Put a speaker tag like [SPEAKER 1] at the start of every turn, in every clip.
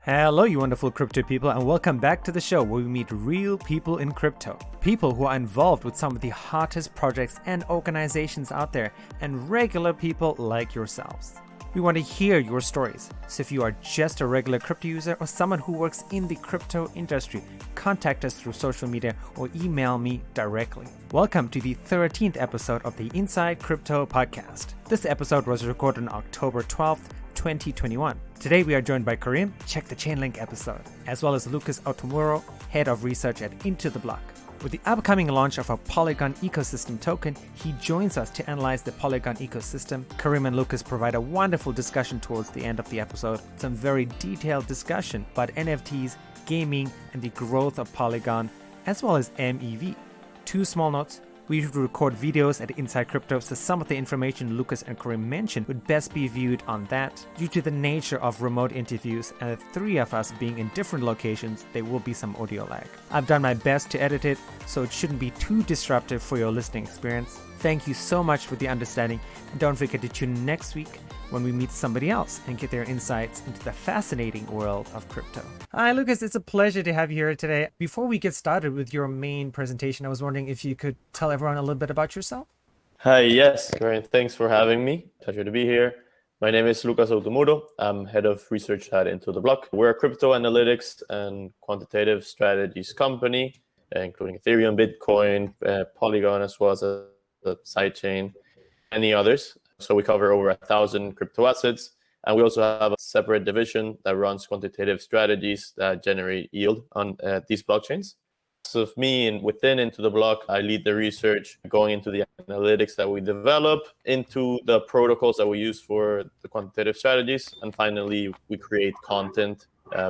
[SPEAKER 1] Hello, you wonderful crypto people, and welcome back to the show where we meet real people in crypto. People who are involved with some of the hottest projects and organizations out there, and regular people like yourselves. We want to hear your stories, so if you are just a regular crypto user or someone who works in the crypto industry, contact us through social media or email me directly. Welcome to the 13th episode of the Inside Crypto podcast. This episode was recorded on October 12th, 2021. Today we are joined by Karim, check the Chainlink episode, as well as Lucas and Karim, head of research at Into the Block. With the upcoming launch of a Polygon Ecosystem token, he joins us to analyze the Polygon ecosystem. Karim and Lucas provide a wonderful discussion towards the end of the episode, some very detailed discussion about NFTs, gaming, and the growth of Polygon, as well as MEV. Two small notes. We usually record videos at Inside Crypto, so some of the information Lucas and Karim mentioned would best be viewed on that. Due to the nature of remote interviews and the three of us being in different locations, there will be some audio lag. I've done my best to edit it, so it shouldn't be too disruptive for your listening experience. Thank you so much for the understanding, and don't forget to tune in next week when we meet somebody else and get their insights into the fascinating world of crypto. Hi, Lucas. It's a pleasure to have you here today. Before we get started with your main presentation, I was wondering if you could tell everyone a little bit about yourself.
[SPEAKER 2] Hi, yes, Karim. Thanks for having me. Pleasure to be here. My name is Lucas and Karim. I'm head of research at Into the Block. We're a crypto analytics and quantitative strategies company, including Ethereum, Bitcoin, Polygon, as well as the sidechain, many others. So we cover over 1,000 crypto assets. And we also have a separate division that runs quantitative strategies that generate yield on these blockchains. So me and within Into the Block, I lead the research going into the analytics that we develop, into the protocols that we use for the quantitative strategies. And finally, we create content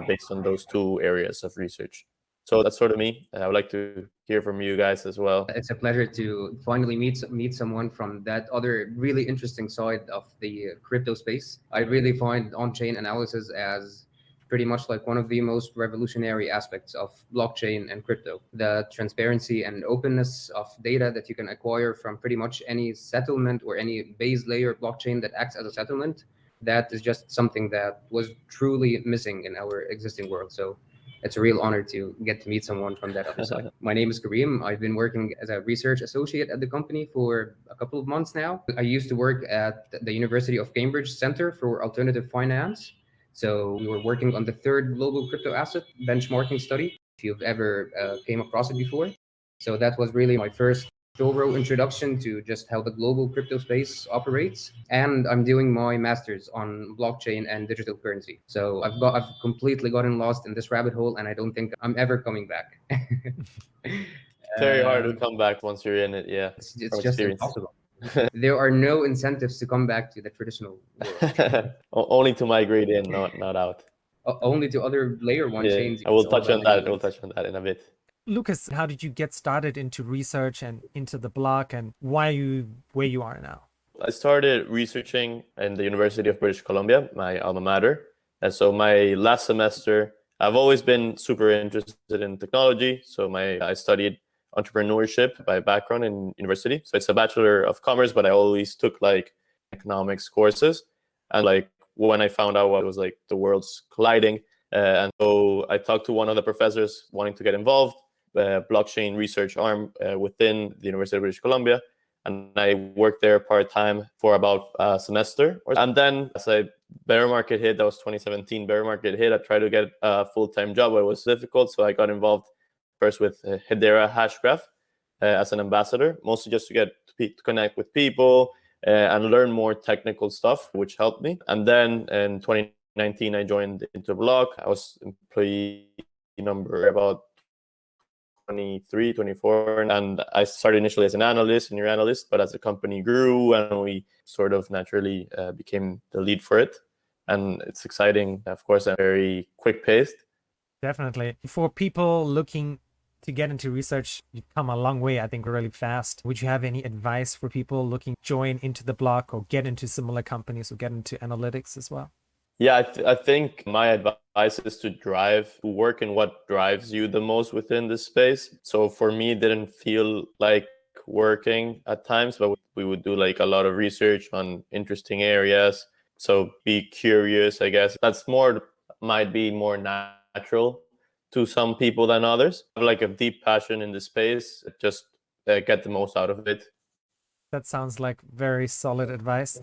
[SPEAKER 2] based on those two areas of research. So that's sort of me. I would like to hear from you guys as well.
[SPEAKER 3] It's a pleasure to finally meet someone from that other really interesting side of the crypto space. I really find on-chain analysis as pretty much like one of the most revolutionary aspects of blockchain and crypto. The transparency and openness of data that you can acquire from pretty much any settlement or any base layer blockchain that acts as a settlement, that is just something that was truly missing in our existing world. So it's a real honor to get to meet someone from that other side. My name is Karim. I've been working as a research associate at the company for a couple of months now. I used to work at the University of Cambridge Center for Alternative Finance. So we were working on the third global crypto asset benchmarking study, if you've ever came across it before. So that was really my first thorough introduction to just how the global crypto space operates. And I'm doing my master's on blockchain and digital currency. So I've completely gotten lost in this rabbit hole, and I don't think I'm ever coming back.
[SPEAKER 2] Very hard to come back once you're in it, yeah.
[SPEAKER 3] It's just impossible. There are no incentives to come back to the traditional world.
[SPEAKER 2] Only to migrate in, not out.
[SPEAKER 3] Only to other layer one chains.
[SPEAKER 2] I will touch on that. We'll touch on that in a bit.
[SPEAKER 1] Lucas, how did you get started into research and Into the Block, and why are you where you are now?
[SPEAKER 2] I started researching in the University of British Columbia, my alma mater. And so my last semester, I've always been super interested in technology. So I studied entrepreneurship by background in university. So it's a Bachelor of Commerce, but I always took like economics courses. And like when I found out what was like the world's colliding, and so I talked to one of the professors wanting to get involved, blockchain research arm within the University of British Columbia. And I worked there part-time for about a semester. And then as a bear market hit, that was 2017, bear market hit, I tried to get a full-time job, but it was difficult. So I got involved first with Hedera Hashgraph as an ambassador, mostly just to get to connect with people and learn more technical stuff, which helped me. And then in 2019, I joined Into Block. I was employee number about 23, 24, and I started initially as an analyst, senior analyst, but as the company grew and we sort of naturally became the lead for it. And it's exciting, of course, and very quick paced.
[SPEAKER 1] Definitely. For people looking to get into research, you've come a long way, I think, really fast. Would you have any advice for people looking to join Into the Block or get into similar companies or get into analytics as well?
[SPEAKER 2] Yeah, I think my advice is to work in what drives you the most within this space. So for me, it didn't feel like working at times, but we would do like a lot of research on interesting areas. So be curious, I guess. That's more might be more natural to some people than others. I have like a deep passion in the space, just get the most out of it.
[SPEAKER 1] That sounds like very solid advice.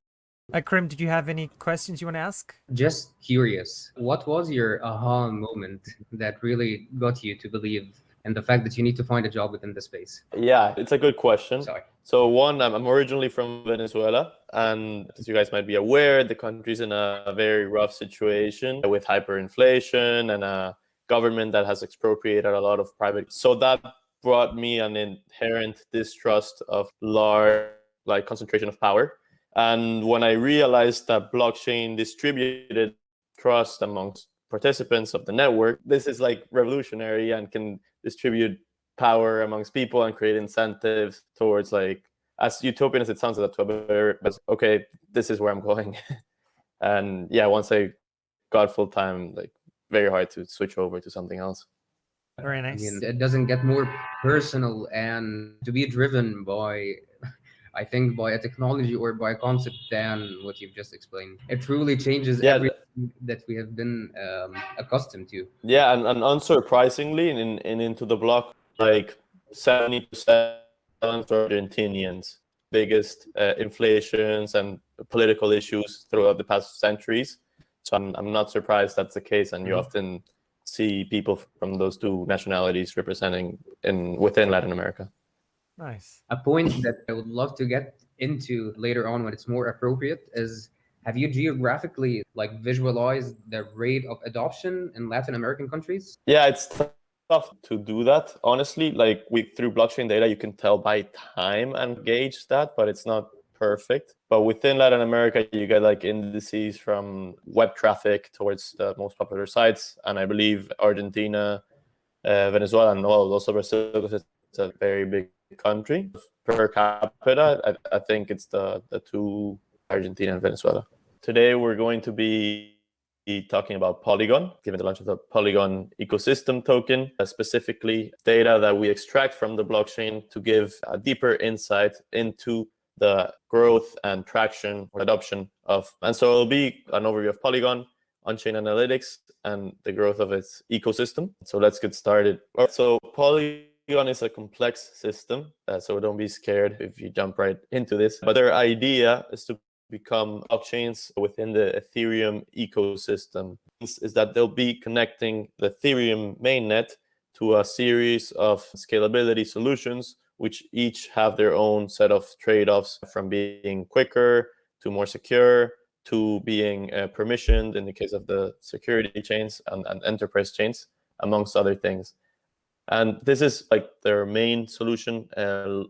[SPEAKER 1] Karim, did you have any questions you want to ask?
[SPEAKER 3] Just curious, what was your aha moment that really got you to believe in the fact that you need to find a job within the space?
[SPEAKER 2] Yeah, it's a good question.
[SPEAKER 3] Sorry.
[SPEAKER 2] So one, I'm originally from Venezuela, and as you guys might be aware, the country's in a very rough situation with hyperinflation and a government that has expropriated a lot of private. So that brought me an inherent distrust of large, like, concentration of power. And when I realized that blockchain distributed trust amongst participants of the network, this is like revolutionary and can distribute power amongst people and create incentives towards, like, as utopian as it sounds, but okay, this is where I'm going. And yeah, once I got full time, like, very hard to switch over to something else.
[SPEAKER 1] Very nice.
[SPEAKER 3] I mean, it doesn't get more personal, and to be driven by, I think, by a technology or by a concept than what you've just explained. It truly changes everything that we have been accustomed to.
[SPEAKER 2] Yeah, and unsurprisingly, into the block, like 70% Argentinians, biggest inflations and political issues throughout the past centuries. So I'm not surprised that's the case, and you often see people from those two nationalities representing within Latin America.
[SPEAKER 1] Nice.
[SPEAKER 3] A point that I would love to get into later on when it's more appropriate is, have you geographically like visualized the rate of adoption in Latin American countries?
[SPEAKER 2] Yeah, it's tough to do that, honestly. Like, through blockchain data, you can tell by time and gauge that, but it's not perfect. But within Latin America, you get like indices from web traffic towards the most popular sites. And I believe Argentina, Venezuela, and also Brazil, because it's a very big country. Per capita, I think it's the two, Argentina and Venezuela. Today, we're going to be talking about Polygon, given the launch of the Polygon Ecosystem token, specifically data that we extract from the blockchain to give a deeper insight into the growth and traction or adoption of. And so it'll be an overview of Polygon, on-chain analytics, and the growth of its ecosystem. So let's get started. So Polygon is a complex system, so don't be scared if you jump right into this. But their idea is to become blockchains within the Ethereum ecosystem. Is that they'll be connecting the Ethereum mainnet to a series of scalability solutions, which each have their own set of trade-offs, from being quicker to more secure to being permissioned in the case of the security chains and enterprise chains, amongst other things. And this is like their main solution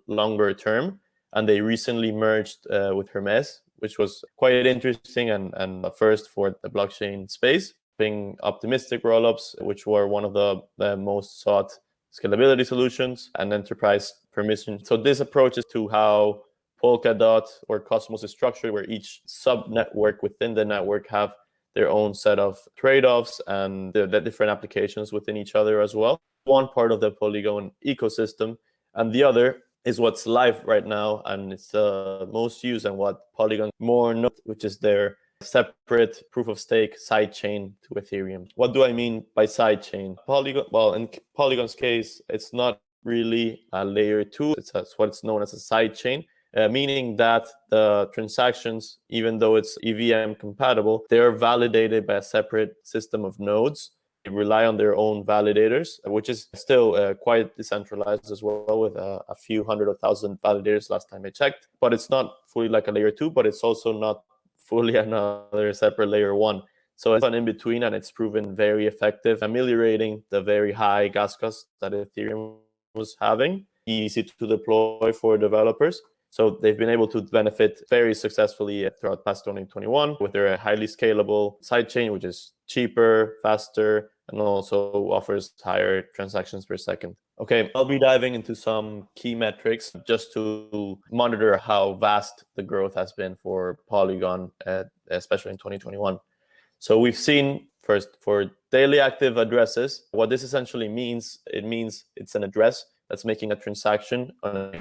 [SPEAKER 2] longer term. And they recently merged with ℚ𝕚, which was quite interesting and a first for the blockchain space, being optimistic rollups, which were one of the most sought scalability solutions, and enterprise permission. So this approach is to how Polkadot or Cosmos is structured, where each sub-network within the network have their own set of trade-offs and the different applications within each other as well. One part of the Polygon ecosystem, and the other is what's live right now, and it's the most used, and what Polygon more knows, which is their separate proof-of-stake sidechain to Ethereum. What do I mean by sidechain? Polygon, well, in Polygon's case, it's not really a layer 2. It's what's known as a sidechain, meaning that the transactions, even though it's EVM compatible, they are validated by a separate system of nodes. They rely on their own validators, which is still quite decentralized as well, with a few 100,000 validators last time I checked. But it's not fully like a layer 2, but it's also not fully another separate layer 1. So it's an in-between, and it's proven very effective, ameliorating the very high gas costs that Ethereum was having, easy to deploy for developers. So they've been able to benefit very successfully throughout past 2021 with their highly scalable sidechain, which is cheaper, faster, and also offers higher transactions per second. Okay, I'll be diving into some key metrics just to monitor how vast the growth has been for Polygon, especially in 2021. So we've seen, first, for daily active addresses, what this essentially means, it means it's an address that's making a transaction on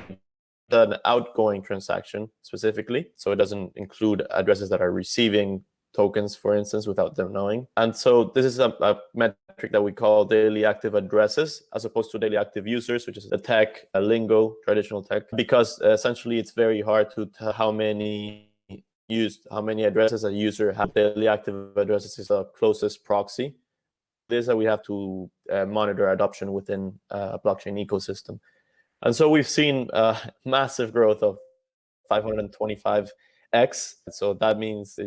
[SPEAKER 2] an outgoing transaction specifically. So it doesn't include addresses that are receiving tokens, for instance, without them knowing. And so this is a metric that we call daily active addresses, as opposed to daily active users, which is the tech lingo, traditional tech, because essentially it's very hard to tell how many addresses a user has. Daily active addresses is the closest proxy. This is that we have to monitor adoption within a blockchain ecosystem. And so we've seen massive growth of 525x. So that means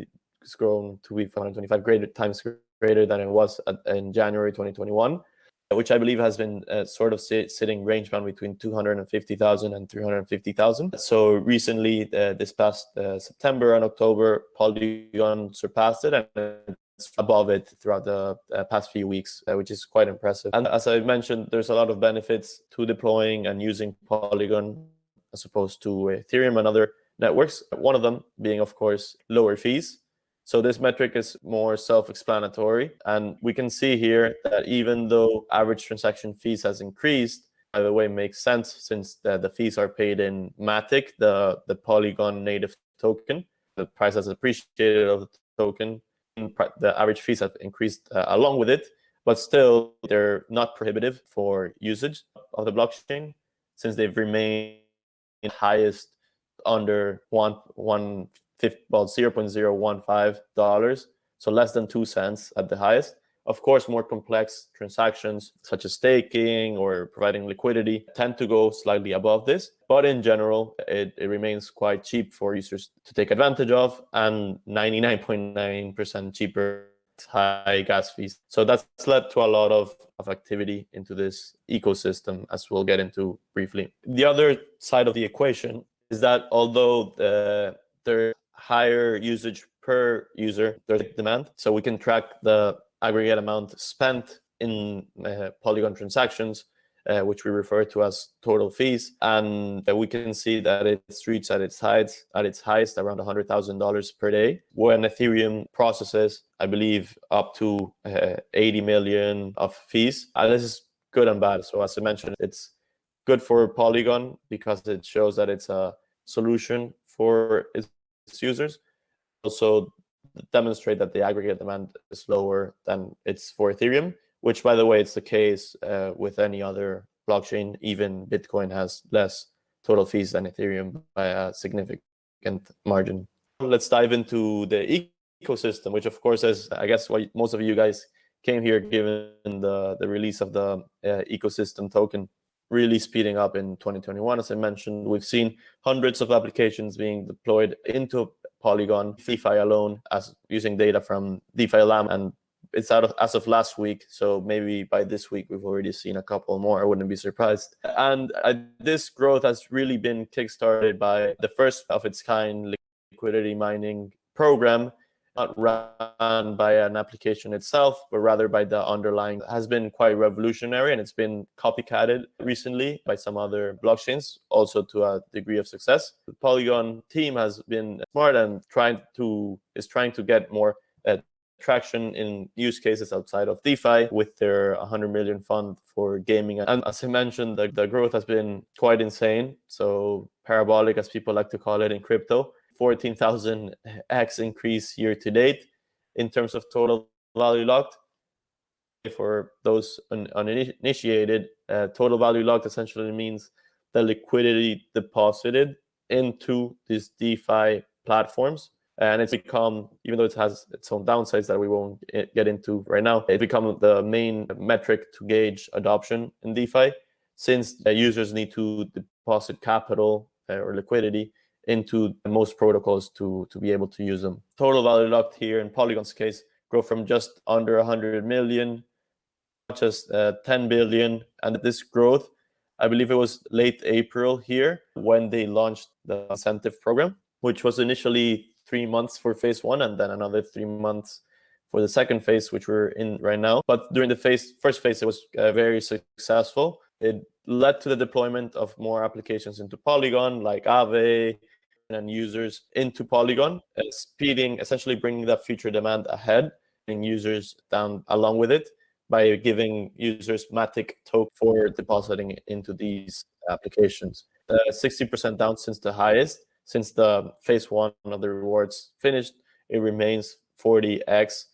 [SPEAKER 2] it's grown to be 525 times greater than it was in January 2021, which I believe has been sort of sitting range bound between 250,000 and 350,000. So recently, this past September and October, Polygon surpassed it, and it's above it throughout the past few weeks, which is quite impressive. And as I mentioned, there's a lot of benefits to deploying and using Polygon as opposed to Ethereum and other networks. One of them being, of course, lower fees. So this metric is more self-explanatory. And we can see here that even though average transaction fees has increased, by the way, makes sense since the fees are paid in Matic, the Polygon native token. The price has appreciated of the token. The average fees have increased along with it, but still they're not prohibitive for usage of the blockchain since they've remained highest under $0.015, so less than 2 cents at the highest. Of course, more complex transactions such as staking or providing liquidity tend to go slightly above this, but in general, it remains quite cheap for users to take advantage of, and 99.9% cheaper high gas fees. So that's led to a lot of activity into this ecosystem, as we'll get into briefly. The other side of the equation is that although there's higher usage per user, there's demand. So we can track the aggregate amount spent in Polygon transactions, which we refer to as total fees, and we can see that it's reached at its highest around $100,000 per day, when Ethereum processes, I believe, up to 80 million of fees. And this is good and bad. So as I mentioned, it's good for Polygon because it shows that it's a solution for its users. Also demonstrate that the aggregate demand is lower than it's for Ethereum, which, by the way, it's the case with any other blockchain. Even Bitcoin has less total fees than Ethereum by a significant margin. Let's dive into the ecosystem, which of course is, I guess, why most of you guys came here, given the release of the ecosystem token really speeding up in 2021. As I mentioned, we've seen hundreds of applications being deployed into Polygon, DeFi alone, as using data from DeFi lamb, and it's out as of last week. So maybe by this week, we've already seen a couple more. I wouldn't be surprised. And this growth has really been kickstarted by the first of its kind liquidity mining program, not run by an application itself, but rather by the underlying. Has been quite revolutionary, and it's been copycatted recently by some other blockchains, also to a degree of success. The Polygon team has been smart and is trying to get more traction in use cases outside of DeFi with their 100 million fund for gaming. And as I mentioned, the growth has been quite insane. So parabolic, as people like to call it in crypto. 14,000x increase year to date in terms of total value locked. For those uninitiated, total value locked essentially means the liquidity deposited into these DeFi platforms. And it's become, even though it has its own downsides that we won't get into right now, it's become the main metric to gauge adoption in DeFi, since users need to deposit capital or liquidity into most protocols to be able to use them. Total value locked here in Polygon's case grow from just under 100 million, just 10 billion. And this growth, I believe it was late April here when they launched the incentive program, which was initially 3 months for phase 1 and then another 3 months for the second phase, which we're in right now. But during the first phase, it was very successful. It led to the deployment of more applications into Polygon, like Aave, and users into Polygon, essentially bringing that future demand ahead, and users down along with it by giving users Matic token for depositing into these applications. 60% down since the highest. Since the phase 1 of the rewards finished, it remains 40x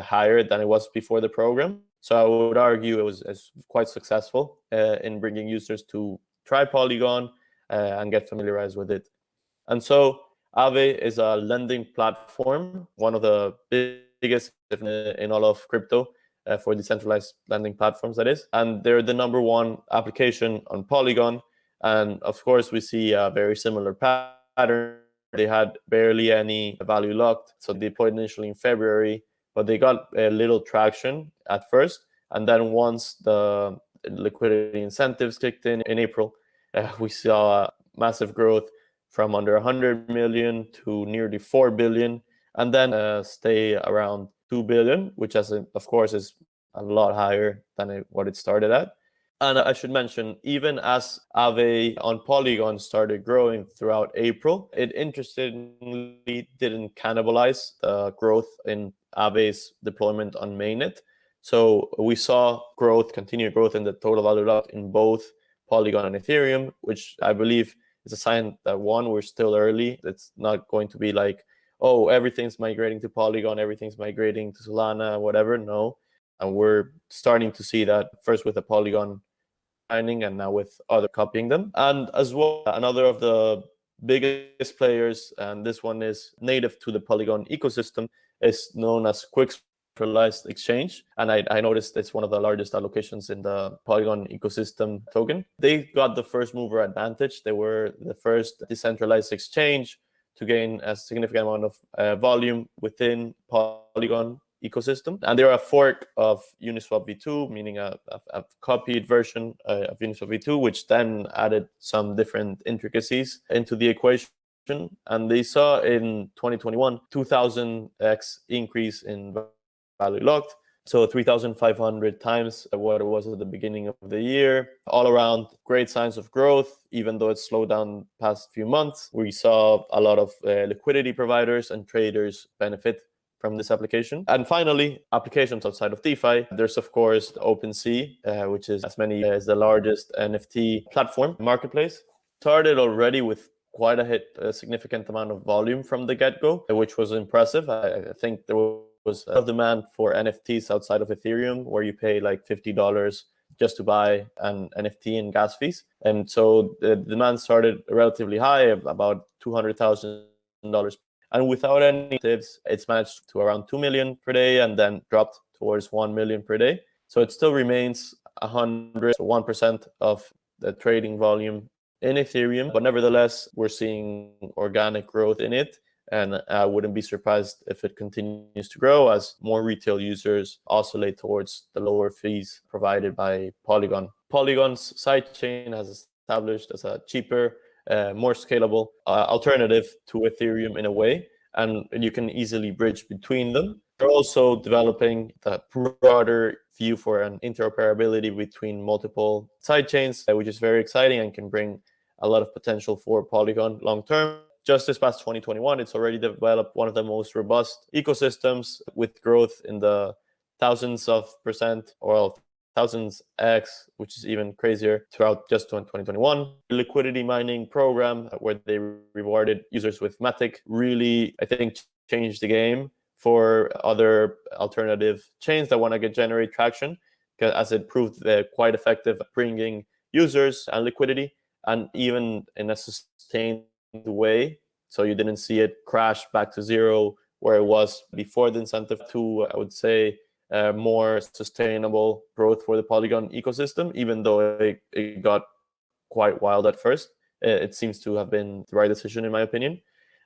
[SPEAKER 2] higher than it was before the program. So I would argue it was quite successful in bringing users to try Polygon and get familiarized with it. And so Aave is a lending platform, one of the biggest in all of crypto for decentralized lending platforms, that is. And they're the #1 application on Polygon. And of course, we see a very similar pattern. They had barely any value locked. So they deployed initially in February, but they got a little traction at first. And then once the liquidity incentives kicked in April, we saw massive growth from under 100 million to nearly 4 billion, and then stay around 2 billion, which of course is a lot higher than what it started at. And I should mention, even as Aave on Polygon started growing throughout April, it interestingly didn't cannibalize the growth in Aave's deployment on mainnet. So we saw continued growth in the total value locked in both Polygon and Ethereum, which I believe is a sign that, one, we're still early. It's not going to be like, oh, everything's migrating to Polygon, everything's migrating to Solana, whatever. No. And we're starting to see that first with the Polygon mining and now with other copying them. And as well, another of the biggest players, and this one is native to the Polygon ecosystem, is known as Quick Centralized Exchange. And I noticed it's one of the largest allocations in the Polygon ecosystem token. They got the first mover advantage. They were the first decentralized exchange to gain a significant amount of volume within Polygon ecosystem. And they're a fork of Uniswap v2, meaning a copied version of Uniswap v2, which then added some different intricacies into the equation. And they saw in 2021, 2000x increase in value locked. So 3,500 times what it was at the beginning of the year. All around, great signs of growth, even though it slowed down past few months. We saw a lot of liquidity providers and traders benefit from this application. And finally, applications outside of DeFi. There's, of course, the OpenSea, which is as the largest NFT platform marketplace. Started already with quite a significant amount of volume from the get-go, which was impressive. I think there was a demand for NFTs outside of Ethereum, where you pay like $50 just to buy an NFT and gas fees. And so the demand started relatively high, about $200,000. And without any incentives, it's managed to around 2 million per day and then dropped towards 1 million per day. So it still remains 101% of the trading volume in Ethereum. But nevertheless, we're seeing organic growth in it. And I wouldn't be surprised if it continues to grow as more retail users oscillate towards the lower fees provided by Polygon. Polygon's sidechain has established as a cheaper, more scalable alternative to Ethereum in a way, and you can easily bridge between them. They're also developing the broader view for an interoperability between multiple sidechains, which is very exciting and can bring a lot of potential for Polygon long term. Just this past 2021, it's already developed one of the most robust ecosystems with growth in the thousands of percent or thousands X, which is even crazier throughout just 2021. Liquidity mining program where they rewarded users with Matic really, I think, changed the game for other alternative chains that want to generate traction, as it proved quite effective at bringing users and liquidity, and even in a sustained way. So you didn't see it crash back to zero where it was before the incentive, to, I would say, more sustainable growth for the Polygon ecosystem, even though it got quite wild at first. It seems to have been the right decision, in my opinion.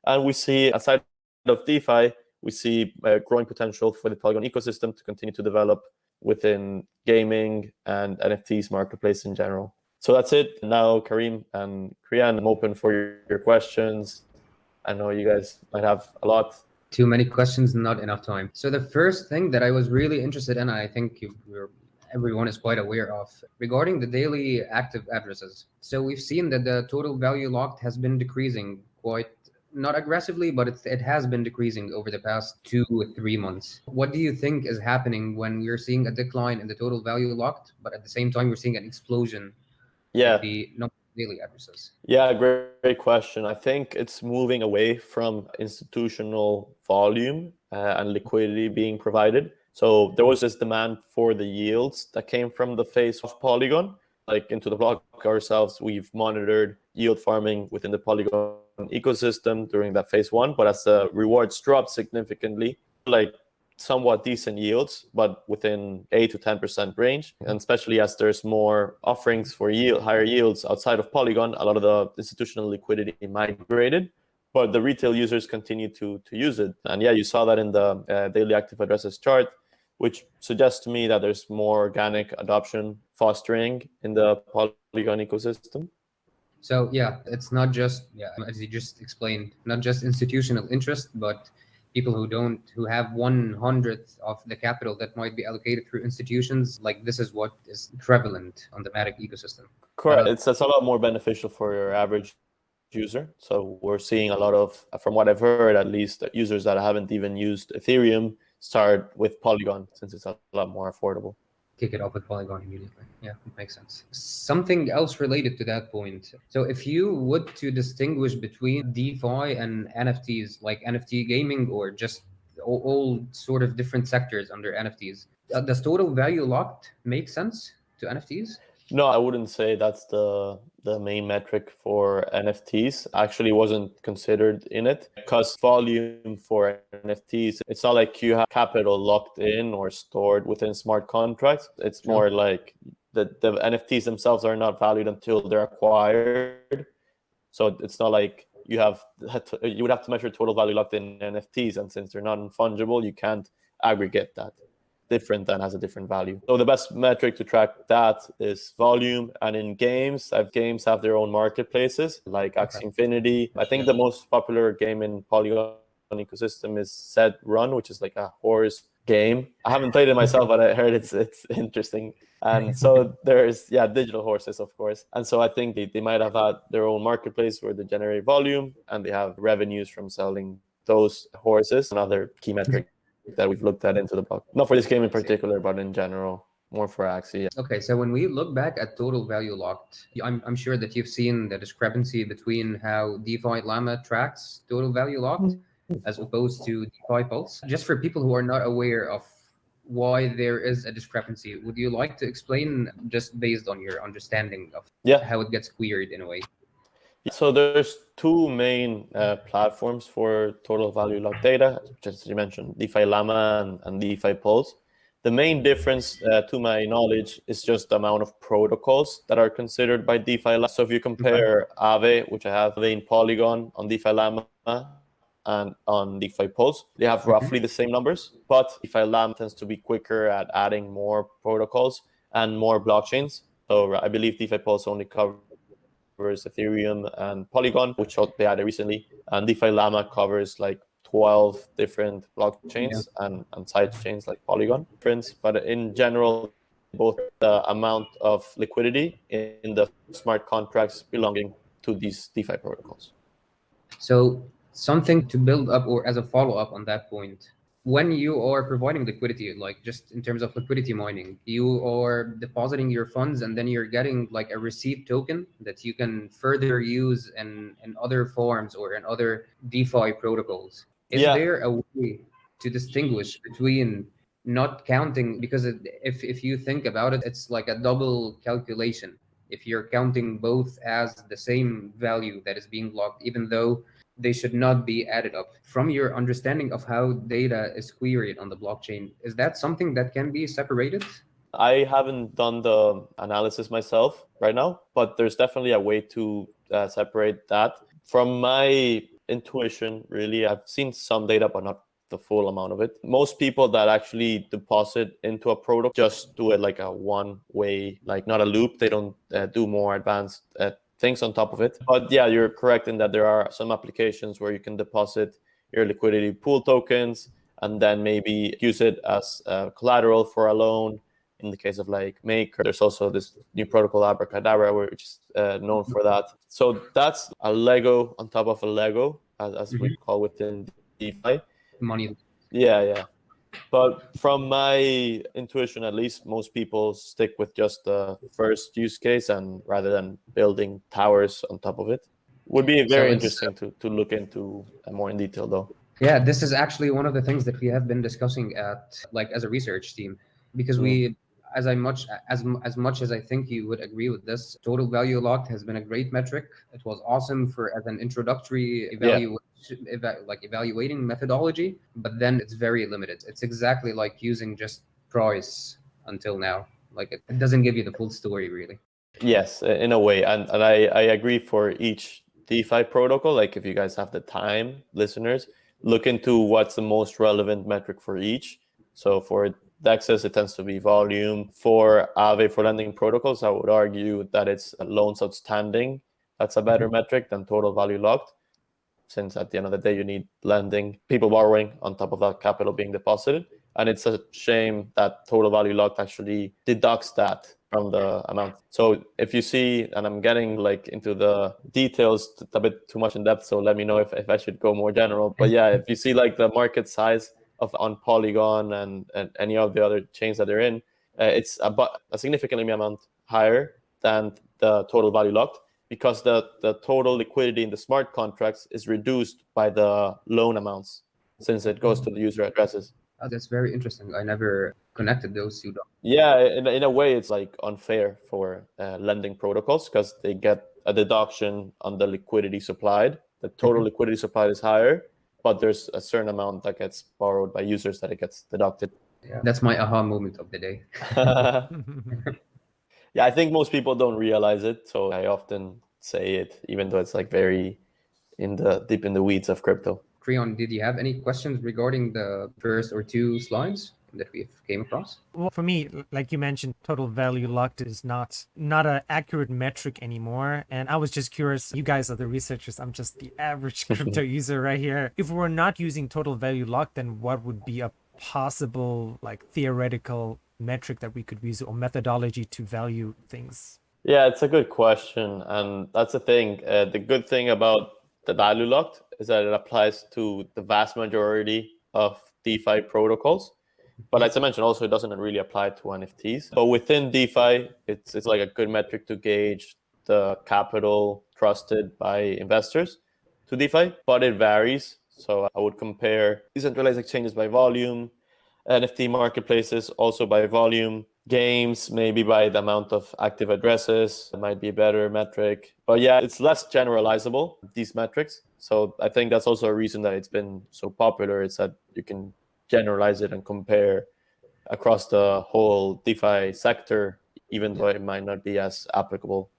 [SPEAKER 2] And we see, aside of DeFi, we see growing potential for the Polygon ecosystem to continue to develop within gaming and NFTs marketplace in general. So that's it. Now, Karim and Kriyan, I'm open for your questions. I know you guys might have a lot.
[SPEAKER 3] Too many questions, not enough time. So the first thing that I was really interested in, I think everyone is quite aware of, regarding the daily active addresses. So we've seen that the total value locked has been decreasing quite, not aggressively, but it has been decreasing over the past 2 or 3 months. What do you think is happening when we're seeing a decline in the total value locked, but at the same time we're seeing an explosion in the number of daily addresses?
[SPEAKER 2] Yeah, great question. I think it's moving away from institutional volume and liquidity being provided. So there was this demand for the yields that came from the phase of Polygon. Like into the block ourselves, we've monitored yield farming within the Polygon ecosystem during that phase one. But as the rewards dropped significantly, like somewhat decent yields, but within 8 to 10% range. And especially as there's more offerings for higher yields outside of Polygon, a lot of the institutional liquidity migrated, but the retail users continue to use it. And yeah, you saw that in the daily active addresses chart, which suggests to me that there's more organic adoption fostering in the Polygon ecosystem.
[SPEAKER 3] So yeah, it's not just, as you just explained, not just institutional interest, but people who have 1/100th of the capital that might be allocated through institutions. Like this is what is prevalent on the Matic ecosystem.
[SPEAKER 2] Correct. It's a lot more beneficial for your average user. So we're seeing a lot of, from what I've heard at least, users that haven't even used Ethereum start with Polygon since it's a lot more affordable.
[SPEAKER 3] Kick it off with Polygon immediately. Yeah, it makes sense. Something else related to that point. So if you would to distinguish between DeFi and NFTs, like NFT gaming or just all sort of different sectors under NFTs, does total value locked make sense to NFTs?
[SPEAKER 2] No, I wouldn't say that's the main metric for NFTs. Actually wasn't considered in it because volume for NFTs, it's not like you have capital locked in or stored within smart contracts. It's more like the NFTs themselves are not valued until they're acquired. So it's not like you would have to measure total value locked in NFTs, and since they're non-fungible, you can't aggregate that. Different and has a different value. So the best metric to track that is volume. And in games have their own marketplaces like Axie Infinity. I think the most popular game in Polygon ecosystem is Set Run, which is like a horse game. I haven't played it myself, but I heard it's interesting. And so there's digital horses, of course. And so I think they might have had their own marketplace where they generate volume and they have revenues from selling those horses. Another key metric that we've looked at into the block. Not for this game in particular, but in general, more for Axie.
[SPEAKER 3] Okay, so when we look back at total value locked, I'm sure that you've seen the discrepancy between how DeFi Llama tracks total value locked as opposed to DeFi Pulse. Just for people who are not aware of why there is a discrepancy, would you like to explain just based on your understanding of how it gets queried in a way?
[SPEAKER 2] So there's two main platforms for total value locked data, just as you mentioned, DeFi Llama and DeFi Pulse. The main difference, to my knowledge, is just the amount of protocols that are considered by DeFi Llama. So if you compare Aave, which I have in Polygon on DeFi Llama and on DeFi Pulse, they have roughly the same numbers, but DeFi Llama tends to be quicker at adding more protocols and more blockchains. So I believe DeFi Pulse only covers Ethereum and Polygon, which they added recently, and DeFi Llama covers like 12 different blockchains and side chains like Polygon. But in general, both the amount of liquidity in the smart contracts belonging to these DeFi protocols.
[SPEAKER 3] So something to build up or as a follow-up on that point, when you are providing liquidity, like just in terms of liquidity mining, you are depositing your funds and then you're getting like a receipt token that you can further use in other forms or in other DeFi protocols. Is there a way to distinguish between not counting? Because if you think about it, it's like a double calculation. If you're counting both as the same value that is being locked, even though they should not be added up. From your understanding of how data is queried on the blockchain, is that something that can be separated?
[SPEAKER 2] I haven't done the analysis myself right now, but there's definitely a way to separate that. From my intuition, really, I've seen some data, but not the full amount of it. Most people that actually deposit into a protocol just do it like a one-way, like not a loop. They don't do more advanced things on top of it. But yeah, you're correct in that there are some applications where you can deposit your liquidity pool tokens and then maybe use it as collateral for a loan. In the case of like Maker, there's also this new protocol Abracadabra, which is known for that. So that's a Lego on top of a Lego, as we call within DeFi.
[SPEAKER 3] Money.
[SPEAKER 2] Yeah. But from my intuition, at least, most people stick with just the first use case and rather than building towers on top of it. Would be very interesting to look into more in detail, though.
[SPEAKER 3] Yeah, this is actually one of the things that we have been discussing at like as a research team, because we, as much as I think you would agree with this, total value locked has been a great metric. It was awesome for as an introductory
[SPEAKER 2] Yeah.
[SPEAKER 3] evaluating methodology, but then it's very limited. It's exactly like using just price until now. Like it doesn't give you the full story really.
[SPEAKER 2] Yes, in a way. And I agree for each DeFi protocol. Like if you guys have the time, listeners, look into what's the most relevant metric for each. So for DEXs, it tends to be volume. For Aave, for lending protocols, I would argue that it's loans outstanding. That's a better metric than total value locked, since at the end of the day, you need lending, people borrowing on top of that capital being deposited. And it's a shame that total value locked actually deducts that from the amount. So if you see, and I'm getting like into the details a bit too much in depth, so let me know if I should go more general. But yeah, if you see like the market size of on Polygon and any of the other chains that they're in, it's about a significantly amount higher than the total value locked, because the total liquidity in the smart contracts is reduced by the loan amounts, since it goes to the user addresses.
[SPEAKER 3] Oh, that's very interesting. I never connected those two dots.
[SPEAKER 2] Yeah, in a way, it's like unfair for lending protocols, because they get a deduction on the liquidity supplied. The total liquidity supplied is higher, but there's a certain amount that gets borrowed by users that it gets deducted.
[SPEAKER 3] Yeah, that's my aha moment of the day.
[SPEAKER 2] Yeah, I think most people don't realize it, so I often say it, even though it's like very deep in the weeds of crypto.
[SPEAKER 3] Creon, did you have any questions regarding the first or two slides that we've came across?
[SPEAKER 1] Well, for me, like you mentioned, total value locked is not an accurate metric anymore. And I was just curious, you guys are the researchers, I'm just the average crypto user right here. If we're not using total value locked, then what would be a possible like theoretical metric that we could use or methodology to value things?
[SPEAKER 2] Yeah, it's a good question. And that's the thing. The good thing about the value locked is that it applies to the vast majority of DeFi protocols. But as I mentioned, also, it doesn't really apply to NFTs. But within DeFi, it's like a good metric to gauge the capital trusted by investors to DeFi, but it varies. So I would compare decentralized exchanges by volume, NFT marketplaces also by volume, games maybe by the amount of active addresses. It might be a better metric. But yeah, it's less generalizable, these metrics. So I think that's also a reason that it's been so popular. It's that you can generalize it and compare across the whole DeFi sector, even though it might not be as applicable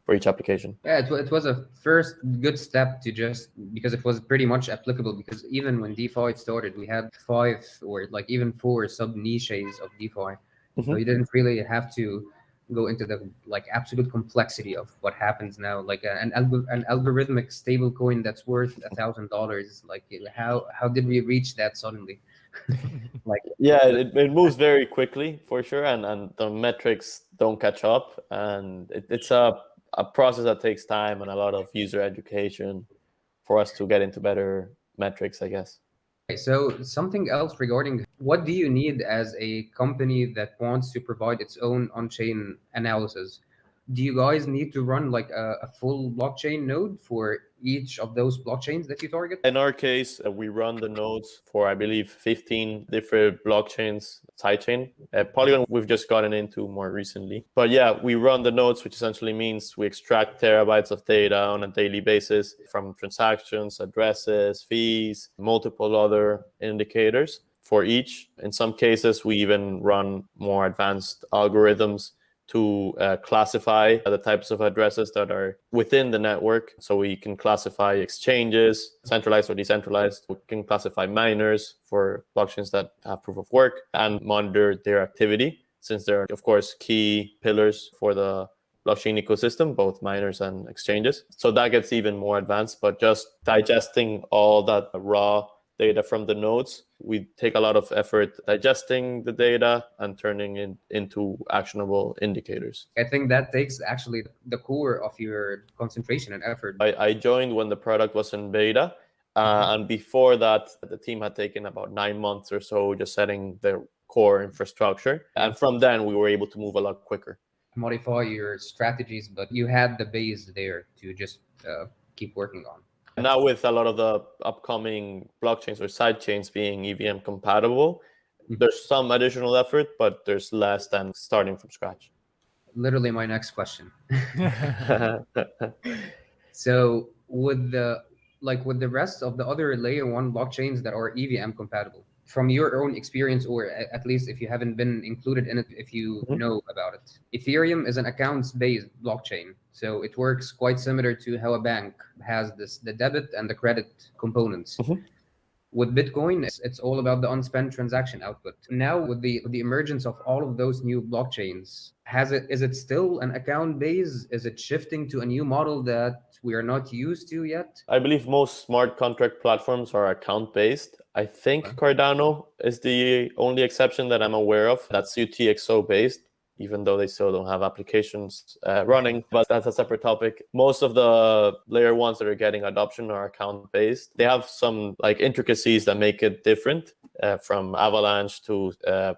[SPEAKER 2] for each application.
[SPEAKER 3] Yeah, it was a first good step to just, because it was pretty much applicable, because even when DeFi started, we had 5 or like even 4 sub niches of DeFi. So you didn't really have to go into the like absolute complexity of what happens now. Like an algorithmic stable coin that's worth $1,000. Like how did we reach that suddenly? Like
[SPEAKER 2] yeah, it moves very quickly for sure, and the metrics don't catch up, and it's a process that takes time and a lot of user education for us to get into better metrics, I guess.
[SPEAKER 3] so something else regarding what do you need as a company that wants to provide its own on-chain analysis? Do you guys need to run like a full blockchain node for each of those blockchains that you target?
[SPEAKER 2] In our case, we run the nodes for, I believe, 15 different blockchains, sidechain. Polygon, we've just gotten into more recently. But yeah, we run the nodes, which essentially means we extract terabytes of data on a daily basis from transactions, addresses, fees, multiple other indicators for each. In some cases, we even run more advanced algorithms to classify the types of addresses that are within the network. So we can classify exchanges, centralized or decentralized. We can classify miners for blockchains that have proof of work and monitor their activity, since they're, of course, key pillars for the blockchain ecosystem, both miners and exchanges. So that gets even more advanced, but just digesting all that raw data from the nodes, we take a lot of effort digesting the data and turning it into actionable indicators.
[SPEAKER 3] I think that takes actually the core of your concentration and effort.
[SPEAKER 2] I joined when the product was in beta. And before that, the team had taken about 9 months or so just setting the core infrastructure. And from then, we were able to move a lot quicker.
[SPEAKER 3] Modify your strategies, but you had the base there to just keep working on.
[SPEAKER 2] Now with a lot of the upcoming blockchains or sidechains being EVM compatible, there's some additional effort, but there's less than starting from scratch.
[SPEAKER 3] Literally my next question. So with the rest of the other layer one blockchains that are EVM compatible, from your own experience, or at least if you haven't been included in it, if you know about it, Ethereum is an accounts-based blockchain. So it works quite similar to how a bank has the debit and the credit components. With Bitcoin, it's all about the unspent transaction output. Now, with the emergence of all of those new blockchains, is it still an account base? Is it shifting to a new model that we are not used to yet?
[SPEAKER 2] I believe most smart contract platforms are account based. I think Cardano is the only exception that I'm aware of that's UTXO based, even though they still don't have applications running, but that's a separate topic. Most of the layer ones that are getting adoption are account based. They have some like intricacies that make it different, from Avalanche to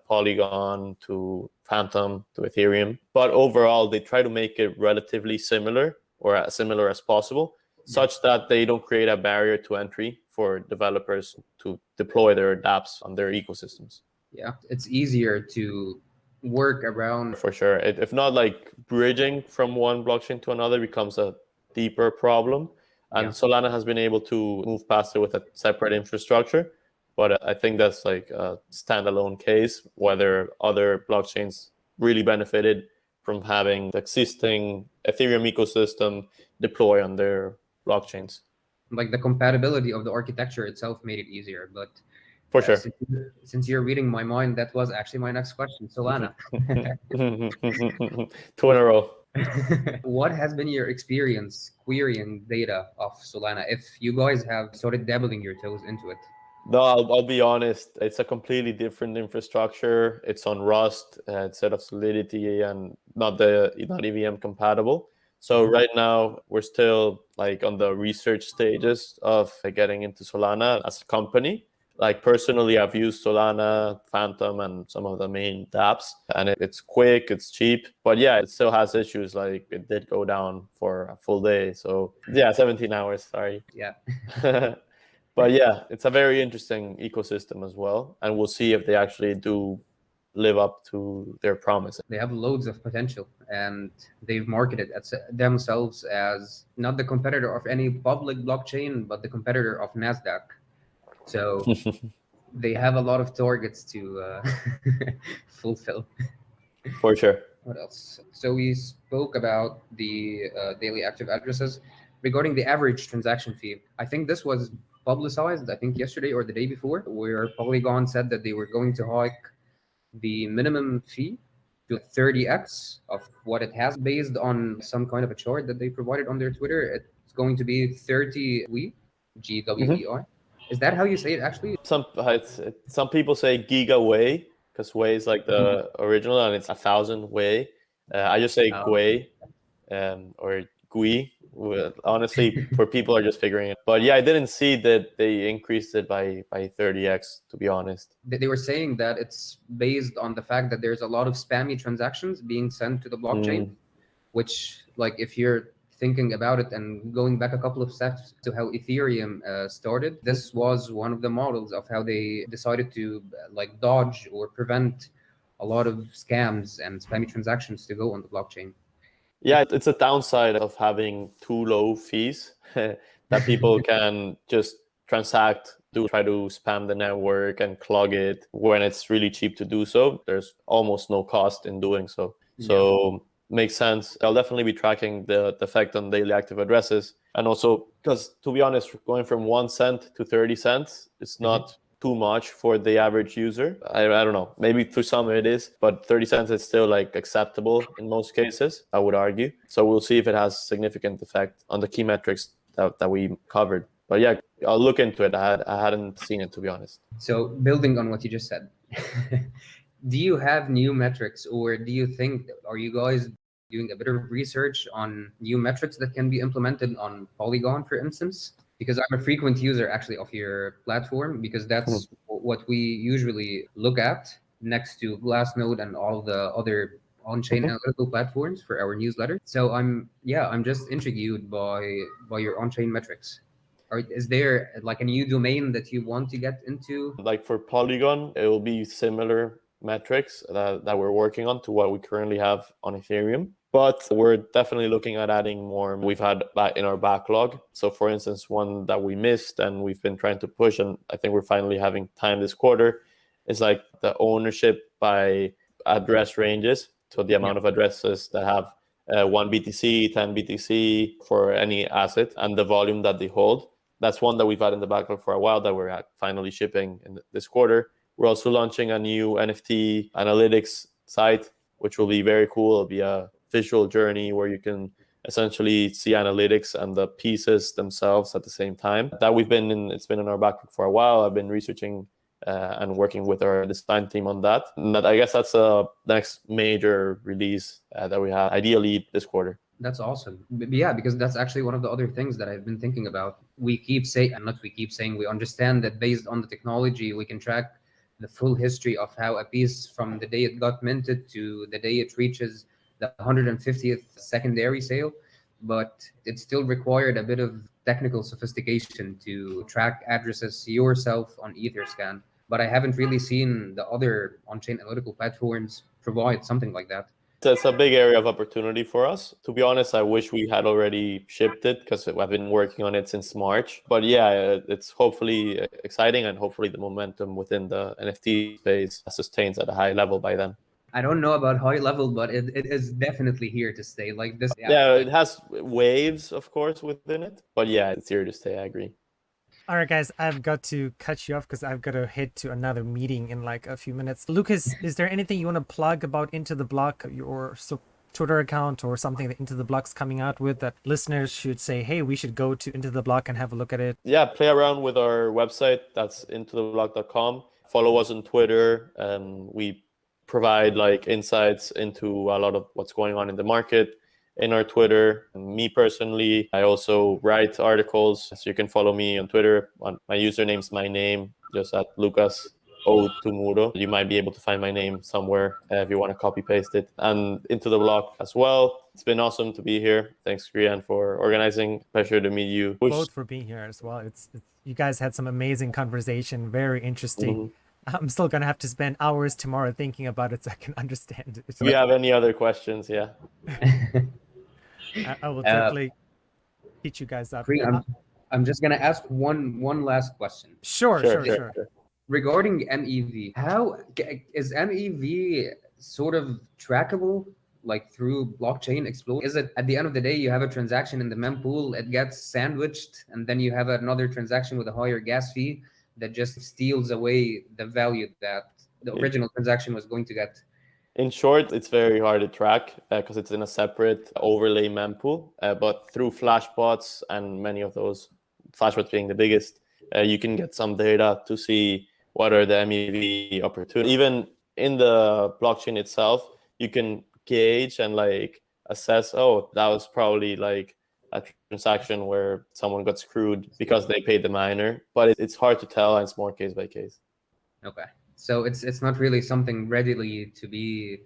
[SPEAKER 2] Polygon to Phantom to Ethereum. But overall, they try to make it relatively similar, or as similar as possible, such that they don't create a barrier to entry for developers to deploy their dApps on their ecosystems.
[SPEAKER 3] Yeah, it's easier to work around.
[SPEAKER 2] For sure. If not, like bridging from one blockchain to another becomes a deeper problem. And Solana has been able to move past it with a separate infrastructure. But I think that's like a standalone case, whether other blockchains really benefited from having the existing Ethereum ecosystem deploy on their blockchains.
[SPEAKER 3] Like the compatibility of the architecture itself made it easier. But
[SPEAKER 2] for sure.
[SPEAKER 3] Since you're reading my mind, that was actually my next question. Solana.
[SPEAKER 2] 2 in a row.
[SPEAKER 3] What has been your experience querying data of Solana, if you guys have started dabbling your toes into it?
[SPEAKER 2] No, I'll be honest. It's a completely different infrastructure. It's on Rust instead of Solidity, and not EVM compatible. So right now we're still like on the research stages of getting into Solana as a company. Like personally, I've used Solana, Phantom, and some of the main dApps, and it's quick, it's cheap. But yeah, it still has issues. Like it did go down for a full day. So yeah, 17 hours, sorry.
[SPEAKER 3] Yeah.
[SPEAKER 2] But yeah, it's a very interesting ecosystem as well. And we'll see if they actually do live up to their promise.
[SPEAKER 3] They have loads of potential, and they've marketed themselves as not the competitor of any public blockchain, but the competitor of NASDAQ. So they have a lot of targets to fulfill.
[SPEAKER 2] For sure.
[SPEAKER 3] What else? So we spoke about the daily active addresses. Regarding the average transaction fee, I think this was publicized, I think yesterday or the day before, where Polygon said that they were going to hike the minimum fee to 30x of what it has, based on some kind of a chart that they provided on their Twitter. It's going to be 30 GWEI. Is that how you say it actually?
[SPEAKER 2] Some people say GigaWei, because Wei is like the original, and it's 1,000 Wei. I just say Gwei, or Gui. Honestly, for people are just figuring it. But yeah, I didn't see that they increased it by 30x, to be honest.
[SPEAKER 3] They were saying that it's based on the fact that there's a lot of spammy transactions being sent to the blockchain, which, like, if you're thinking about it and going back a couple of steps to how Ethereum started, this was one of the models of how they decided to like dodge or prevent a lot of scams and spammy transactions to go on the blockchain.
[SPEAKER 2] Yeah, it's a downside of having too low fees that people can just transact, try to spam the network and clog it when it's really cheap to do so. There's almost no cost in doing so. So makes sense. I'll definitely be tracking the effect on daily active addresses. And also, because to be honest, going from 1 cent to 30 cents, it's not too much for the average user. I don't know, maybe to some it is, but 30 cents is still like acceptable in most cases, I would argue. So we'll see if it has significant effect on the key metrics that we covered. But yeah, I'll look into it. I hadn't seen it, to be honest.
[SPEAKER 3] So building on what you just said, do you have new metrics, or do you think, are you guys doing a bit of research on new metrics that can be implemented on Polygon, for instance? Because I'm a frequent user actually of your platform, because that's what we usually look at next to Glassnode and all the other on-chain analytical platforms for our newsletter. So I'm just intrigued by your on-chain metrics. Or is there like a new domain that you want to get into?
[SPEAKER 2] Like for Polygon, it will be similar metrics that we're working on to what we currently have on Ethereum. But we're definitely looking at adding more. We've had that in our backlog. So for instance, one that we missed and we've been trying to push, and I think we're finally having time this quarter, is like the ownership by address ranges. So the amount of addresses that have 1 BTC, 10 BTC for any asset and the volume that they hold. That's one that we've had in the backlog for a while that we're finally shipping in this quarter. We're also launching a new NFT analytics site, which will be very cool. It'll be a visual journey where you can essentially see analytics and the pieces themselves at the same time. That it's been in our backlog for a while. I've been researching and working with our design team on that. And I guess that's the next major release that we have, ideally this quarter.
[SPEAKER 3] That's awesome. Yeah, because that's actually one of the other things that I've been thinking about. We keep saying, we understand that based on the technology, we can track the full history of how a piece from the day it got minted to the day it reaches the 150th secondary sale. But it still required a bit of technical sophistication to track addresses yourself on Etherscan. But I haven't really seen the other on-chain analytical platforms provide something like that.
[SPEAKER 2] It's a big area of opportunity for us. To be honest, I wish we had already shipped it because I've been working on it since March. But yeah, it's hopefully exciting, and hopefully the momentum within the NFT space sustains at a high level by then.
[SPEAKER 3] I don't know about high level, but it is definitely here to stay. Like this.
[SPEAKER 2] Yeah, it has waves, of course, within it. But yeah, it's here to stay. I agree.
[SPEAKER 1] All right, guys, I've got to cut you off because I've got to head to another meeting in like a few minutes. Lucas, is there anything you want to plug about Into the Block, your Twitter account or something that Into the Block's coming out with that listeners should say, hey, we should go to Into the Block and have a look at it?
[SPEAKER 2] Yeah, play around with our website. That's intotheblock.com. Follow us on Twitter. We provide like insights into a lot of what's going on in the market in our Twitter. Me personally, I also write articles, so you can follow me on Twitter. My username's my name, just at Lucas 𝕠𝕝𝕝𝕠𝕝. You might be able to find my name somewhere if you want to copy paste it. And Into the Block as well. It's been awesome to be here. Thanks, Grian, for organizing. Pleasure to meet you.
[SPEAKER 1] Both for being here as well. It's you guys had some amazing conversation, very interesting. I'm still gonna have to spend hours tomorrow thinking about it so I can understand it.
[SPEAKER 2] If you have any other questions, yeah.
[SPEAKER 1] I will definitely teach you guys up.
[SPEAKER 3] I'm just gonna ask one last question.
[SPEAKER 1] Sure.
[SPEAKER 3] Regarding MEV, how is MEV sort of trackable, like through blockchain Explorer? Is it at the end of the day you have a transaction in the mempool, it gets sandwiched, and then you have another transaction with a higher gas fee that just steals away the value that the original transaction was going to get?
[SPEAKER 2] In short, it's very hard to track because it's in a separate overlay mempool. But through Flashbots, and many of those, Flashbots being the biggest, you can get some data to see what are the MEV opportunities. Even in the blockchain itself, you can gauge and like assess, oh, that was probably like a transaction where someone got screwed because they paid the miner. But it's hard to tell, and it's more case by case.
[SPEAKER 3] Okay. So it's not really something ready to be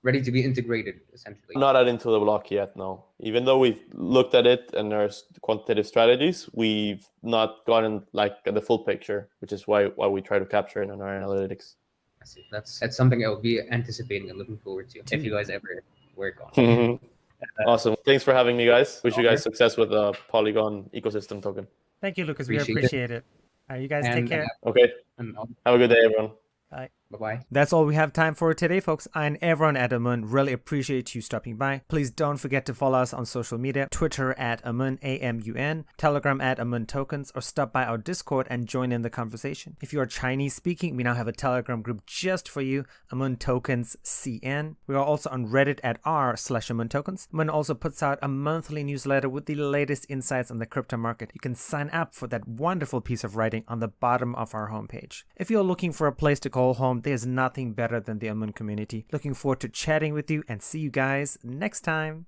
[SPEAKER 3] integrated, essentially.
[SPEAKER 2] Not at Into the Block yet, no. Even though we've looked at it and there's quantitative strategies, we've not gotten like the full picture, which is why we try to capture it in our analytics.
[SPEAKER 3] I see. That's something I will be anticipating and looking forward to if you guys ever work on.
[SPEAKER 2] Awesome. Thanks for having me, guys. Wish you guys success with the Polygon ecosystem token.
[SPEAKER 1] Thank you, Lucas. We appreciate it. You guys take care.
[SPEAKER 2] Okay. Have a good day, everyone.
[SPEAKER 1] Bye.
[SPEAKER 3] Bye-bye.
[SPEAKER 1] That's all we have time for today, folks. And everyone at Amun, really appreciate you stopping by. Please don't forget to follow us on social media, Twitter at Amun, AMUN, Telegram at Amun Tokens, or stop by our Discord and join in the conversation. If you are Chinese speaking, we now have a Telegram group just for you, Amun Tokens CN. We are also on Reddit at r/Amun Tokens. Amun also puts out a monthly newsletter with the latest insights on the crypto market. You can sign up for that wonderful piece of writing on the bottom of our homepage. If you're looking for a place to call home, there's nothing better than the Amun community. Looking forward to chatting with you and see you guys next time.